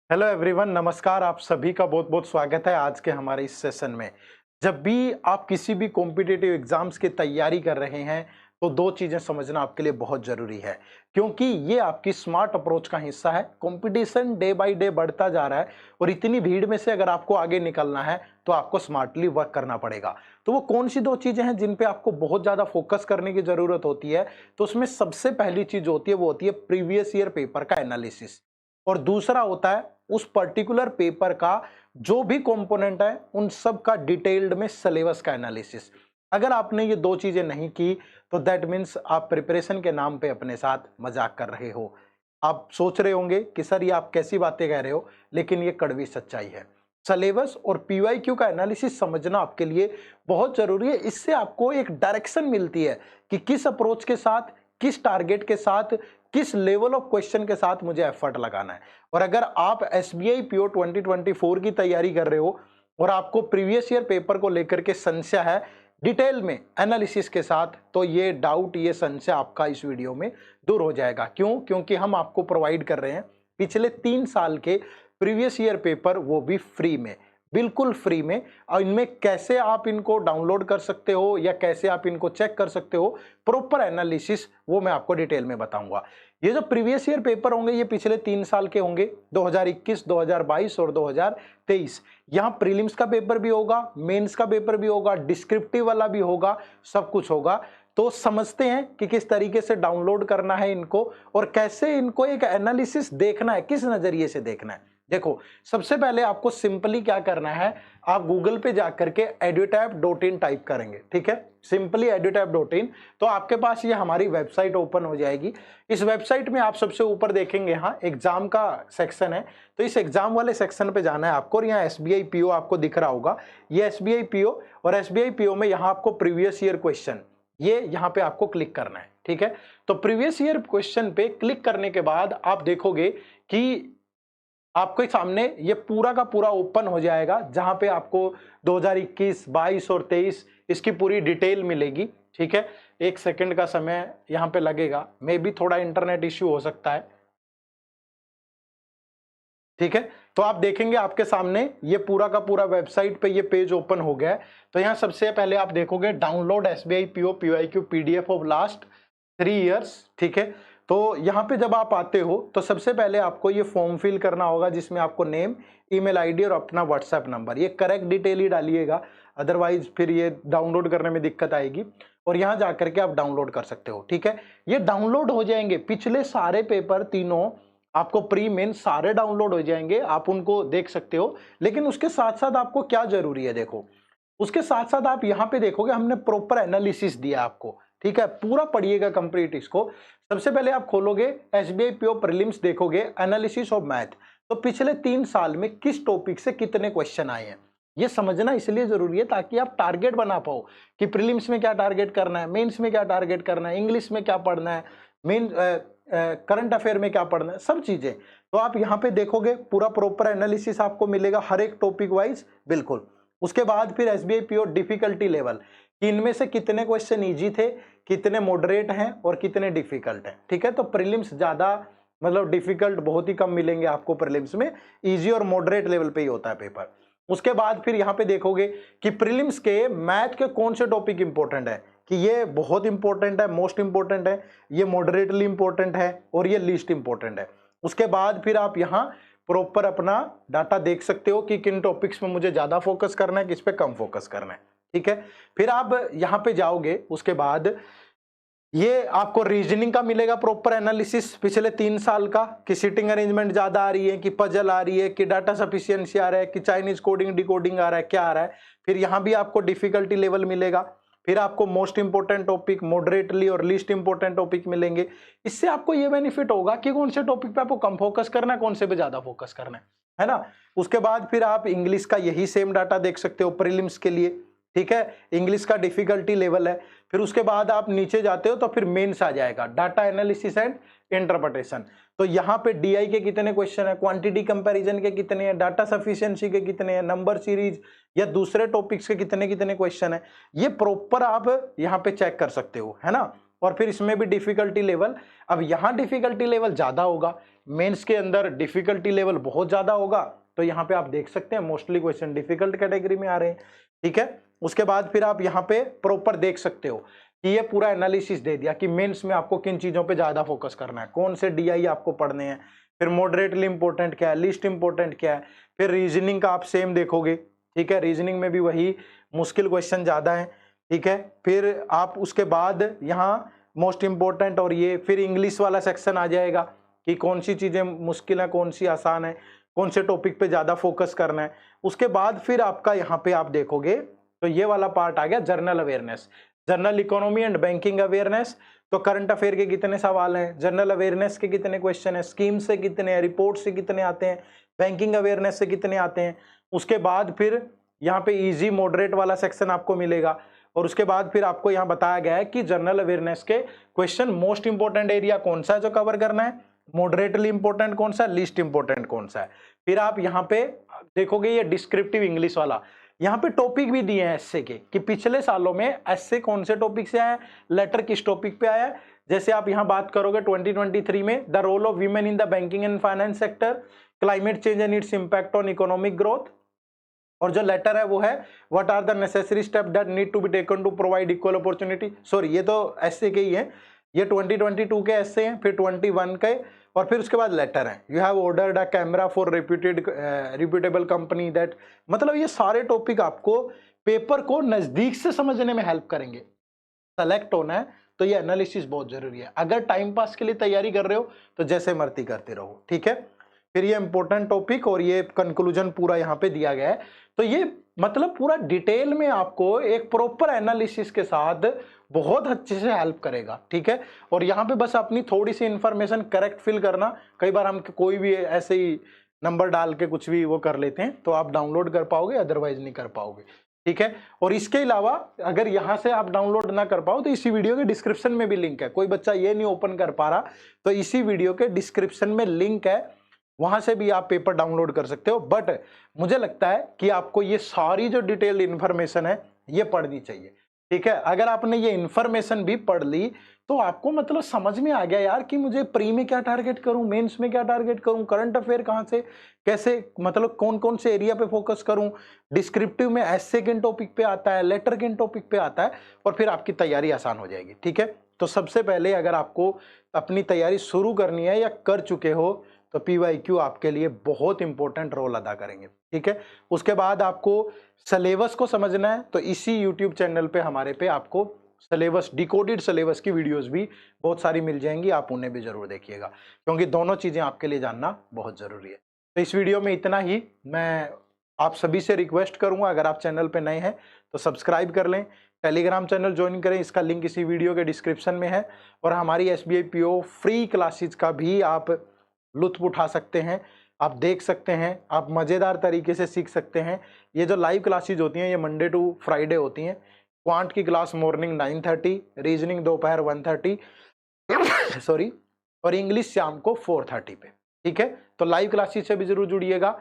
Hello everyone, नमस्कार। आप सभी का बहुत बहुत स्वागत है आज के हमारे इस सेशन में। जब भी आप किसी भी कॉम्पिटिटिव एग्जाम्स की तैयारी कर रहे हैं तो दो चीज़ें समझना आपके लिए बहुत ज़रूरी है, क्योंकि ये आपकी स्मार्ट अप्रोच का हिस्सा है। कंपटीशन डे बाय डे बढ़ता जा रहा है और इतनी भीड़ में से अगर आपको आगे निकलना है तो आपको स्मार्टली वर्क करना पड़ेगा। तो वो कौन सी दो चीज़ें हैं जिन पे आपको बहुत ज़्यादा फोकस करने की ज़रूरत होती है? तो उसमें सबसे पहली चीज़ होती है वो होती है प्रीवियस ईयर पेपर का एनालिसिस, और दूसरा होता है उस पर्टिकुलर पेपर का जो भी कंपोनेंट है उन सब का डिटेल्ड में सिलेबस का एनालिसिस। अगर आपने ये दो चीजें नहीं की तो दैट मीन्स आप प्रिपरेशन के नाम पे अपने साथ मजाक कर रहे हो। आप सोच रहे होंगे कि सर ये आप कैसी बातें कह रहे हो, लेकिन ये कड़वी सच्चाई है। सिलेबस और पीवाईक्यू का एनालिसिस समझना आपके लिए बहुत जरूरी है। इससे आपको एक डायरेक्शन मिलती है कि किस अप्रोच के साथ, किस टारगेट के साथ, किस लेवल ऑफ क्वेश्चन के साथ मुझे एफर्ट लगाना है। और अगर आप एसबीआई पीओ 2024 की तैयारी कर रहे हो और आपको प्रीवियस ईयर पेपर को लेकर के संशय है डिटेल में एनालिसिस के साथ, तो ये डाउट, ये संशय आपका इस वीडियो में दूर हो जाएगा। क्यों? क्योंकि हम आपको प्रोवाइड कर रहे हैं पिछले 3 साल के प्रीवियस ईयर पेपर, वो भी फ्री में, बिल्कुल फ्री में। और इनमें कैसे आप इनको डाउनलोड कर सकते हो या कैसे आप इनको चेक कर सकते हो, प्रॉपर एनालिसिस, वो मैं आपको डिटेल में बताऊंगा। ये जो प्रीवियस ईयर पेपर होंगे ये पिछले 3 साल के होंगे, 2021, 2022 और 2023। यहाँ प्रीलिम्स का पेपर भी होगा, मेंस का पेपर भी होगा, डिस्क्रिप्टिव वाला भी होगा, सब कुछ होगा। तो समझते हैं कि किस तरीके से डाउनलोड करना है इनको और कैसे इनको एक एनालिसिस देखना है, किस नजरिए से देखना है। देखो, सबसे पहले आपको सिंपली क्या करना है, आप गूगल पे जाकर के edutap.in टाइप करेंगे, ठीक है, सिंपली edutap.in। तो आपके पास ये हमारी वेबसाइट ओपन हो जाएगी। इस वेबसाइट में आप सबसे ऊपर देखेंगे यहाँ एग्जाम का सेक्शन है, तो इस एग्जाम वाले सेक्शन पे जाना है आपको। और यहाँ एसबीआई पीओ आपको दिख रहा होगा, ये एसबीआई पीओ, और एसबीआई पीओ में यहाँ आपको प्रीवियस ईयर क्वेश्चन, ये यहाँ पे आपको क्लिक करना है, ठीक है। तो प्रीवियस ईयर क्वेश्चन पे क्लिक करने के बाद आप देखोगे कि आपके सामने ये पूरा का पूरा ओपन हो जाएगा, जहां पे आपको 2021, 22 और 23 इसकी पूरी डिटेल मिलेगी, ठीक है। 1 सेकंड का समय यहां पे लगेगा, मे भी थोड़ा इंटरनेट इश्यू हो सकता है, ठीक है। तो आप देखेंगे आपके सामने ये पूरा का पूरा वेबसाइट पे ये पेज ओपन हो गया है। तो यहाँ सबसे पहले आप देखोगे download SBI PO PYQ PDF of last 3 years, ठीक है। तो यहाँ पे जब आप आते हो तो सबसे पहले आपको ये फॉर्म फिल करना होगा, जिसमें आपको नेम, ईमेल आईडी और अपना व्हाट्सएप नंबर, ये करेक्ट डिटेल ही डालिएगा, अदरवाइज फिर ये डाउनलोड करने में दिक्कत आएगी। और यहाँ जाकर के आप डाउनलोड कर सकते हो, ठीक है। ये डाउनलोड हो जाएंगे पिछले सारे पेपर, तीनों आपको प्री मेन सारे डाउनलोड हो जाएंगे, आप उनको देख सकते हो। लेकिन उसके साथ साथ आपको क्या जरूरी है, देखो, उसके साथ साथ आप यहाँ पे देखोगे हमने प्रॉपर एनालिसिस दिया आपको, ठीक है। पूरा पढ़िएगा कंप्लीट इसको। सबसे पहले आप खोलोगे एसबीआई पीओ प्रीलिम्स, देखोगे एनालिसिस ऑफ मैथ। तो पिछले 3 साल में किस टॉपिक से कितने क्वेश्चन आए हैं, ये समझना इसलिए जरूरी है ताकि आप टारगेट बना पाओ कि प्रीलिम्स में क्या टारगेट करना है, मेंस में क्या टारगेट करना है, इंग्लिश में क्या पढ़ना है, मेन करंट अफेयर में क्या पढ़ना है, सब चीजें। तो आप यहाँ पे देखोगे पूरा प्रॉपर एनालिसिस आपको मिलेगा हर एक टॉपिक वाइज, बिल्कुल। उसके बाद फिर एसबीआई पीओ डिफिकल्टी लेवल, कि इनमें से कितने क्वेश्चन इजी थे, कितने मॉडरेट हैं और कितने डिफिकल्ट हैं, ठीक है। तो प्रीलिम्स ज्यादा, मतलब डिफिकल्ट बहुत ही कम मिलेंगे आपको प्रीलिम्स में, इजी और मॉडरेट लेवल पे ही होता है पेपर। उसके बाद फिर यहाँ पे देखोगे कि प्रीलिम्स के मैथ के कौन से टॉपिक इंपॉर्टेंट है, कि ये बहुत इंपॉर्टेंट है, मोस्ट इंपॉर्टेंट है, ये मॉडरेटली इंपॉर्टेंट है और ये लीस्ट इंपॉर्टेंट है। उसके बाद फिर आप यहाँ प्रॉपर अपना डाटा देख सकते हो कि किन टॉपिक्स में मुझे ज्यादा फोकस करना है, किस पे कम फोकस करना है, ठीक है। फिर आप यहाँ पे जाओगे, उसके बाद ये आपको रीजनिंग का मिलेगा प्रॉपर एनालिसिस पिछले 3 साल का, कि सीटिंग अरेंजमेंट ज्यादा आ रही है, कि पजल आ रही है, कि डाटा सफिशिएंसी आ रहा है, कि चाइनीज कोडिंग डिकोडिंग आ रहा है, क्या आ रहा है। फिर यहाँ भी आपको डिफिकल्टी लेवल मिलेगा, फिर आपको मोस्ट इंपोर्टेंट टॉपिक, मॉडरेटली और लीस्ट इंपोर्टेंट टॉपिक मिलेंगे। इससे आपको ये बेनिफिट होगा कि कौन से टॉपिक पे आपको कम फोकस करना है, कौन से पे ज्यादा फोकस करना है ना। उसके बाद फिर आप इंग्लिश का यही सेम डाटा देख सकते हो प्रीलिम्स के लिए, ठीक है। इंग्लिश का डिफिकल्टी लेवल है। फिर उसके बाद आप नीचे जाते हो तो फिर मेंस आ जाएगा, डाटा एनालिसिस एंड इंटरप्रिटेशन। तो यहाँ पे डीआई के कितने क्वेश्चन है, क्वांटिटी कंपैरिजन के कितने हैं, डाटा सफिशिएंसी के कितने हैं, नंबर सीरीज या दूसरे टॉपिक्स के कितने कितने क्वेश्चन है, ये प्रॉपर आप यहाँ पे चेक कर सकते हो, है ना। और फिर इसमें भी डिफिकल्टी लेवल, अब यहाँ डिफिकल्टी लेवल ज्यादा होगा, मेंस के अंदर डिफिकल्टी लेवल बहुत ज्यादा होगा, तो यहाँ पे आप देख सकते हैं मोस्टली क्वेश्चन डिफिकल्ट कैटेगरी में आ रहे हैं, ठीक है। उसके बाद फिर आप यहाँ पे प्रॉपर देख सकते हो कि ये पूरा एनालिसिस दे दिया कि मेंस में आपको किन चीजों पे ज्यादा फोकस करना है, कौन से डीआई आपको पढ़ने हैं, फिर मॉडरेटली इंपॉर्टेंट क्या है, लीस्ट इंपॉर्टेंट क्या है, फिर रीजनिंग का आप सेम देखोगे, ठीक है। रीजनिंग में भी वही मुश्किल क्वेश्चन ज्यादा है, ठीक है। फिर आप उसके बाद यहाँ मोस्ट इंपॉर्टेंट और ये फिर इंग्लिश वाला सेक्शन आ जाएगा कि कौन सी चीजें मुश्किल है, कौन सी आसान है, कौन से टॉपिक पे ज्यादा फोकस करना है। उसके बाद फिर आपका यहाँ पे आप देखोगे तो ये वाला पार्ट आ गया general awareness, general economy and banking awareness. तो करंट अफेयर के कितने सवाल हैं, जनरल अवेयरनेस के कितने क्वेश्चन है, स्कीम से कितने हैं, रिपोर्ट से कितने आते हैं, बैंकिंग अवेयरनेस से कितने आते हैं। उसके बाद फिर यहाँ पे इजी मॉडरेट वाला सेक्शन आपको मिलेगा, और उसके बाद फिर आपको यहाँ बताया गया है कि जनरल अवेयरनेस के क्वेश्चन मोस्ट इंपोर्टेंट एरिया कौन सा है जो कवर करना है, मॉडरेटली इंपॉर्टेंट कौन सा है, लीस्ट इंपॉर्टेंट कौन सा है। फिर आप यहाँ पे देखोगे ये डिस्क्रिप्टिव इंग्लिश वाला, यहाँ पे टॉपिक भी दिए हैं एसए के कि पिछले सालों में एसए कौन से टॉपिक से आया है, लेटर किस टॉपिक पे आया है। जैसे आप यहाँ बात करोगे 2023 में the role of women in the banking and finance sector, climate change and its impact on economic growth, और जो लेटर है वो है what are the necessary step that need to be taken to provide equal opportunity. Sorry, ये तो S A के ही है, ये 2022 के एसए हैं, फिर 21 के, और फिर उसके बाद लेटर है you have ordered a camera for reputable company that. मतलब ये सारे टॉपिक आपको पेपर को नजदीक से समझने में हेल्प करेंगे। सेलेक्ट होना है तो ये एनालिसिस बहुत जरूरी है। अगर टाइम पास के लिए तैयारी कर रहे हो तो जैसे मर्जी करते रहो, ठीक है। फिर ये इंपॉर्टेंट टॉपिक और ये कंक्लूजन पूरा यहाँ पे दिया गया है। तो ये मतलब पूरा डिटेल में आपको एक प्रॉपर एनालिसिस के साथ बहुत अच्छे से हेल्प करेगा, ठीक है। और यहाँ पे बस अपनी थोड़ी सी इंफॉर्मेशन करेक्ट फिल करना, कई बार हम कोई भी ऐसे ही नंबर डाल के कुछ भी वो कर लेते हैं, तो आप डाउनलोड कर पाओगे, अदरवाइज नहीं कर पाओगे, ठीक है। और इसके अलावा अगर यहाँ से आप डाउनलोड ना कर पाओ तो इसी वीडियो के डिस्क्रिप्शन में भी लिंक है। कोई बच्चा ये नहीं ओपन कर पा रहा तो इसी वीडियो के डिस्क्रिप्शन में लिंक है, वहां से भी आप पेपर डाउनलोड कर सकते हो। बट मुझे लगता है कि आपको ये सारी जो डिटेल्ड इंफॉर्मेशन है ये पढ़नी चाहिए, ठीक है। अगर आपने ये इंफॉर्मेशन भी पढ़ ली तो आपको मतलब समझ में आ गया यार कि मुझे प्री में क्या टारगेट करूं, मेंस में क्या टारगेट करूं, करंट अफेयर कहां से कैसे, मतलब कौन कौन से एरिया पे फोकस करूं, डिस्क्रिप्टिव में एसए किन टॉपिक पे आता है, लेटर किन टॉपिक पे आता है, और फिर आपकी तैयारी आसान हो जाएगी, ठीक है। तो सबसे पहले अगर आपको अपनी तैयारी शुरू करनी है या कर चुके हो तो पीवाईक्यू आपके लिए बहुत इंपॉर्टेंट रोल अदा करेंगे, ठीक है। उसके बाद आपको सिलेबस को समझना है तो इसी यूट्यूब चैनल पे हमारे पे आपको सिलेबस, डिकोडेड सिलेबस की वीडियोस भी बहुत सारी मिल जाएंगी, आप उन्हें भी जरूर देखिएगा, क्योंकि दोनों चीजें आपके लिए जानना बहुत जरूरी है। तो इस वीडियो में इतना ही। मैं आप सभी से रिक्वेस्ट करूंगा अगर आप चैनल पे नए हैं तो सब्सक्राइब कर लें, टेलीग्राम चैनल ज्वाइन करें, इसका लिंक इसी वीडियो के डिस्क्रिप्शन में है, और हमारी एसबीआई पीओ फ्री क्लासेज का भी आप लुत्फ उठा सकते हैं, आप देख सकते हैं, आप मज़ेदार तरीके से सीख सकते हैं। ये जो लाइव क्लासेज होती हैं ये मंडे टू फ्राइडे होती हैं। क्वांट की क्लास मॉर्निंग 9:30, रीजनिंग दोपहर 1:30 सॉरी, और इंग्लिश शाम को 4:30 पे, ठीक है। तो लाइव क्लासेज से भी जरूर जुड़िएगा।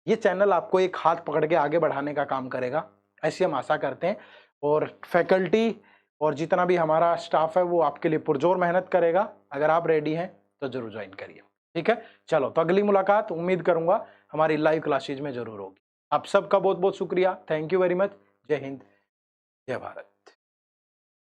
ये चैनल आपको एक हाथ पकड़ के आगे बढ़ाने का काम करेगा, ऐसी हम आशा करते हैं। और फैकल्टी और जितना भी हमारा स्टाफ है वो आपके लिए पुरजोर मेहनत करेगा। अगर आप रेडी हैं तो जरूर ज्वाइन करिए, ठीक है। चलो, तो अगली मुलाकात उम्मीद करूंगा हमारी लाइव क्लासेज में जरूर होगी। आप सबका बहुत बहुत शुक्रिया, थैंक यू वेरी मच। जय हिंद, जय भारत।